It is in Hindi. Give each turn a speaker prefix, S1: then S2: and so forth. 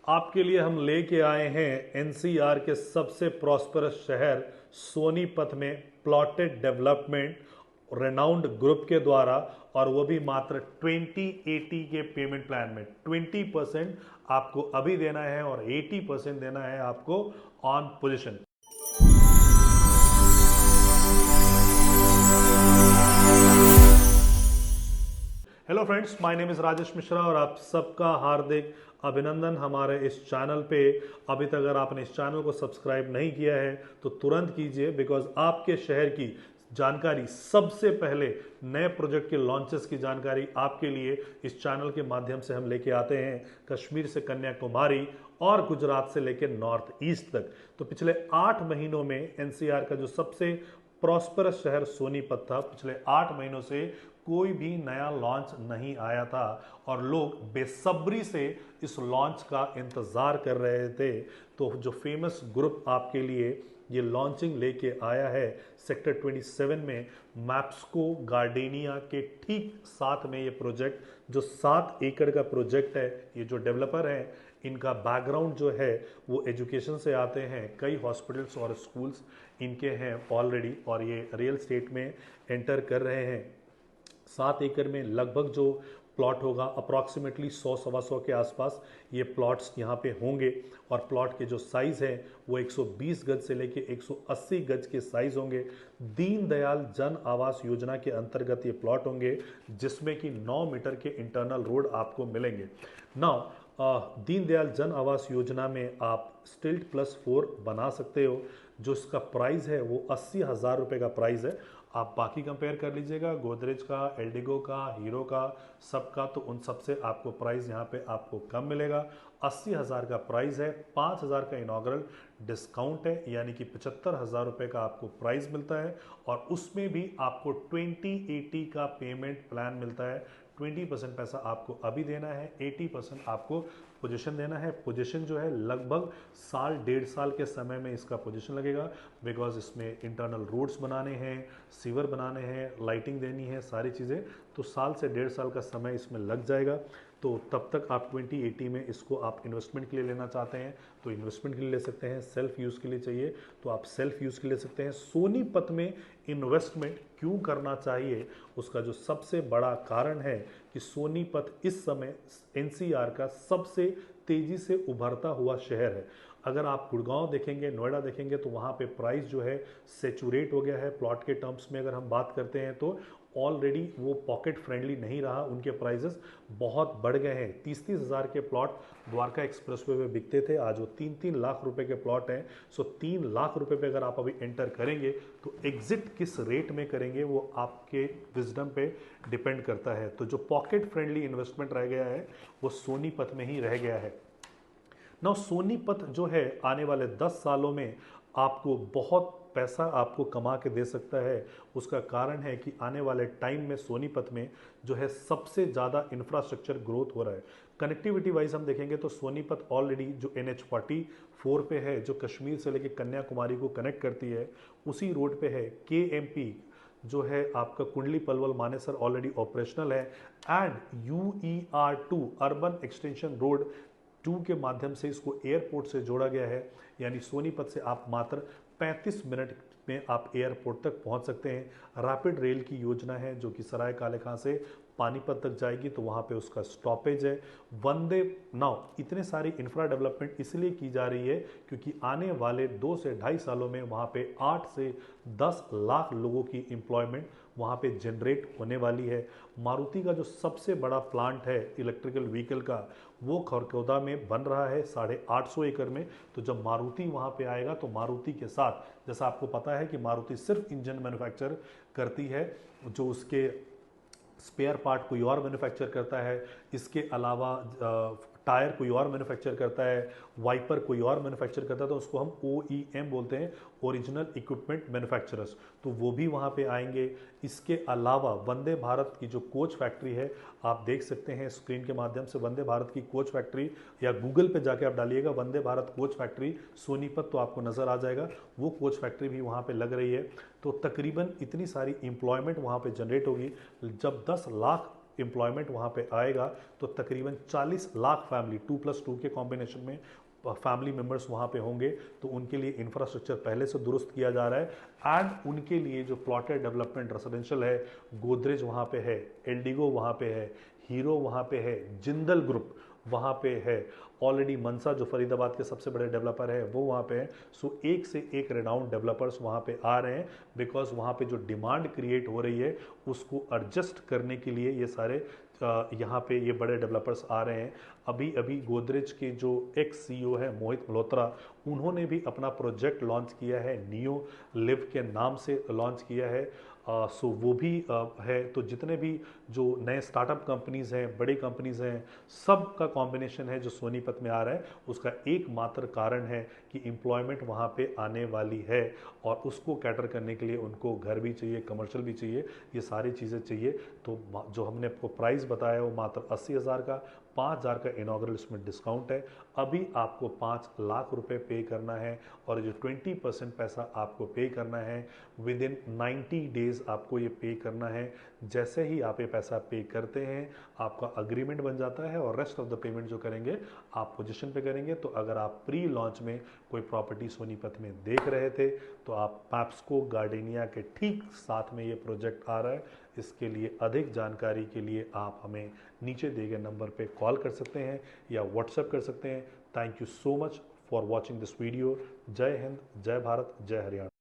S1: आपके लिए हम लेके आए हैं एनसीआर के सबसे प्रॉस्परस शहर सोनीपत में प्लॉटेड डेवलपमेंट रेनाउंड ग्रुप के द्वारा, और वो भी मात्र 2080 के पेमेंट प्लान में। 20% आपको अभी देना है और 80% देना है आपको on position. Hello friends, my name is Rajesh Mishra और आप सबका हार्दिक अभिनंदन हमारे इस चैनल पे। अभी तक अगर आपने इस चैनल को सब्सक्राइब नहीं किया है तो तुरंत कीजिए, बिकॉज आपके शहर की जानकारी सबसे पहले, नए प्रोजेक्ट के लॉन्चेस की जानकारी आपके लिए इस चैनल के माध्यम से हम लेके आते हैं। कश्मीर से कन्याकुमारी और गुजरात से लेकर नॉर्थ ईस्ट तक। तो पिछले 8 महीनों में एनसीआर का जो सबसे प्रॉस्परस शहर सोनीपत था, पिछले 8 महीनों से कोई भी नया लॉन्च नहीं आया था और लोग बेसब्री से इस लॉन्च का इंतजार कर रहे थे। तो जो फेमस ग्रुप आपके लिए ये लॉन्चिंग लेके आया है सेक्टर 27 में, मैप्सको गार्डेनिया के ठीक साथ में ये प्रोजेक्ट, जो 7 एकड़ का प्रोजेक्ट है। ये जो डेवलपर है, इनका बैकग्राउंड जो है वो एजुकेशन से आते हैं। कई हॉस्पिटल्स और स्कूल्स इनके हैं ऑलरेडी, और ये रियल स्टेट में एंटर कर रहे हैं। 7 एकड़ में लगभग जो प्लॉट होगा, अप्रॉक्सीमेटली 100-125 के आसपास ये प्लॉट्स यहाँ पे होंगे। और प्लॉट के जो साइज़ है वो 120 गज से लेके 180 गज के साइज़ होंगे। दीनदयाल जन आवास योजना के अंतर्गत ये प्लॉट होंगे, जिसमें कि 9 मीटर के इंटरनल रोड आपको मिलेंगे। नाउ दीनदयाल जन आवास योजना में आप स्टिल्ट +4 बना सकते हो। जो इसका प्राइस है वो 80,000 रुपये का प्राइस है। आप बाकी कंपेयर कर लीजिएगा, गोदरेज का, एल्डिगो का, हीरो का, सबका, तो उन सब से आपको प्राइस यहाँ पे आपको कम मिलेगा। 80,000 का प्राइस है, 5,000 का इनॉग्रल डिस्काउंट है, यानी कि 75,000 रुपये का आपको प्राइस मिलता है। और उसमें भी आपको 2080 का पेमेंट प्लान मिलता है। 20% पैसा आपको अभी देना है, 80% आपको पोजीशन देना है। पोजीशन जो है लगभग 1.5 साल के समय में इसका पोजीशन लगेगा, बिकॉज इसमें इंटरनल रोड्स बनाने हैं, सीवर बनाने हैं, लाइटिंग देनी है, सारी चीज़ें। तो 1 से 1.5 साल का समय इसमें लग जाएगा। तो तब तक आप 2080 में इसको आप इन्वेस्टमेंट के लिए लेना चाहते हैं तो इन्वेस्टमेंट के लिए ले सकते हैं, सेल्फ यूज़ के लिए चाहिए तो आप सेल्फ यूज़ के लिए ले सकते हैं। सोनीपत में इन्वेस्टमेंट क्यों करना चाहिए, उसका जो सबसे बड़ा कारण है कि सोनीपत इस समय एनसीआर का सबसे तेजी से उभरता हुआ शहर है। अगर आप गुड़गांव देखेंगे, नोएडा देखेंगे, तो वहाँ पे प्राइस जो है सेचुरेट हो गया है। प्लॉट के टर्म्स में अगर हम बात करते हैं तो ऑलरेडी वो पॉकेट फ्रेंडली नहीं रहा, उनके प्राइजेस बहुत बढ़ गए हैं। 30-30 हज़ार के प्लॉट द्वारका एक्सप्रेसवे पे बिकते थे, आज वो 3-3 लाख रुपए के प्लॉट हैं। सो 3 लाख रुपए पे अगर आप अभी एंटर करेंगे तो एग्जिट किस रेट में करेंगे वो आपके विजडम पे डिपेंड करता है। तो जो पॉकेट फ्रेंडली इन्वेस्टमेंट रह गया है वो सोनीपत में ही रह गया है। नाउ सोनीपत जो है आने वाले 10 सालों में आपको बहुत पैसा आपको कमा के दे सकता है। उसका कारण है कि आने वाले टाइम में सोनीपत में जो है सबसे ज़्यादा इंफ्रास्ट्रक्चर ग्रोथ हो रहा है। कनेक्टिविटी वाइज हम देखेंगे तो सोनीपत ऑलरेडी जो NH-44 पे है, जो कश्मीर से लेकर कन्याकुमारी को कनेक्ट करती है, उसी रोड पे है। KMP जो है आपका कुंडली पलवल मानेसर ऑलरेडी ऑपरेशनल है। And UER2 urban extension road 2 के माध्यम से इसको एयरपोर्ट से जोड़ा गया है, यानी सोनीपत से आप मात्र 35 मिनट में आप एयरपोर्ट तक पहुंच सकते हैं। रैपिड रेल की योजना है जो कि सराय काले खां से पानीपत तक जाएगी, तो वहाँ पे उसका स्टॉपेज है। वंदे नाउ इतने सारी इंफ्रा डेवलपमेंट इसलिए की जा रही है क्योंकि आने वाले 2 से 2.5 सालों में वहाँ पे 8 से 10 लाख लोगों की एम्प्लॉयमेंट वहाँ पे जनरेट होने वाली है। मारुति का जो सबसे बड़ा प्लांट है इलेक्ट्रिकल व्हीकल का, वो खरगोदा में बन रहा है 850 एकड़ में। तो जब मारुति वहाँ पे आएगा तो मारुति के साथ, जैसा आपको पता है कि मारुति सिर्फ इंजन मैन्युफैक्चर करती है, जो उसके स्पेयर पार्ट कोई और मैन्युफैक्चर करता है। इसके अलावा टायर कोई और मैन्युफैक्चर करता है, वाइपर कोई और मैन्युफैक्चर करता है, तो उसको हम OEM बोलते हैं, ओरिजिनल इक्विपमेंट मैन्युफैक्चरर्स। तो वो भी वहाँ पे आएंगे। इसके अलावा वंदे भारत की जो कोच फैक्ट्री है, आप देख सकते हैं स्क्रीन के माध्यम से वंदे भारत की कोच फैक्ट्री, या गूगल पे जाके आप डालिएगा वंदे भारत कोच फैक्ट्री सोनीपत तो आपको नज़र आ जाएगा। वो कोच फैक्ट्री भी वहाँ पे लग रही है। तो तकरीबन इतनी सारी एम्प्लॉयमेंट वहाँ पे जनरेट होगी। जब 10 लाख एम्प्लॉयमेंट वहाँ पे आएगा तो तकरीबन 40 लाख फैमिली 2+2 के कॉम्बिनेशन में फैमिली मेंबर्स वहाँ पे होंगे, तो उनके लिए इंफ्रास्ट्रक्चर पहले से दुरुस्त किया जा रहा है एंड उनके लिए जो प्लॉटेड डेवलपमेंट रेसिडेंशियल है, गोदरेज वहाँ पे है, एल्डिगो वहाँ पे है, हीरो वहाँ पे है, जिंदल ग्रुप वहाँ पे है, ऑलरेडी मनसा जो फरीदाबाद के सबसे बड़े डेवलपर है वो वहाँ पे है। सो एक से एक रेनाउंड डेवलपर्स वहाँ पे आ रहे हैं बिकॉज वहाँ पे जो डिमांड क्रिएट हो रही है उसको एडजस्ट करने के लिए ये सारे यहाँ पे ये बड़े डेवलपर्स आ रहे हैं। अभी अभी गोदरेज के जो एक्स सीईओ है मोहित मल्होत्रा, उन्होंने भी अपना प्रोजेक्ट लॉन्च किया है, नियो लिव के नाम से लॉन्च किया है। सो वो भी है। तो जितने भी जो नए स्टार्टअप कंपनीज हैं, बड़ी कंपनीज हैं, सब का कॉम्बिनेशन है जो सोनीपत में आ रहा है। उसका एकमात्र कारण है कि एम्प्लॉयमेंट वहाँ पे आने वाली है और उसको कैटर करने के लिए उनको घर भी चाहिए, कमर्शियल भी चाहिए, ये सारी चीज़ें चाहिए। तो जो हमने आपको प्राइस बताया वो मात्र 80,000 का, 5,000 का इनॉग्रल इसमें डिस्काउंट है। अभी आपको 5 लाख रुपए पे करना है और जो 20% पैसा आपको पे करना है विद इन 90 डेज आपको ये पे करना है। जैसे ही आप ये पैसा पे करते हैं आपका अग्रीमेंट बन जाता है और रेस्ट ऑफ द पेमेंट जो करेंगे आप पोजीशन पे करेंगे। तो अगर आप प्री लॉन्च में कोई प्रॉपर्टी सोनीपत में देख रहे थे तो आप पैप्सको गार्डेनिया के ठीक साथ में ये प्रोजेक्ट आ रहा है। इसके लिए अधिक जानकारी के लिए आप हमें नीचे दिए गए नंबर पे कॉल कर सकते हैं या व्हाट्सएप कर सकते हैं। Thank you so much for watching this video. जय हिंद, जय भारत, जय हरियाणा।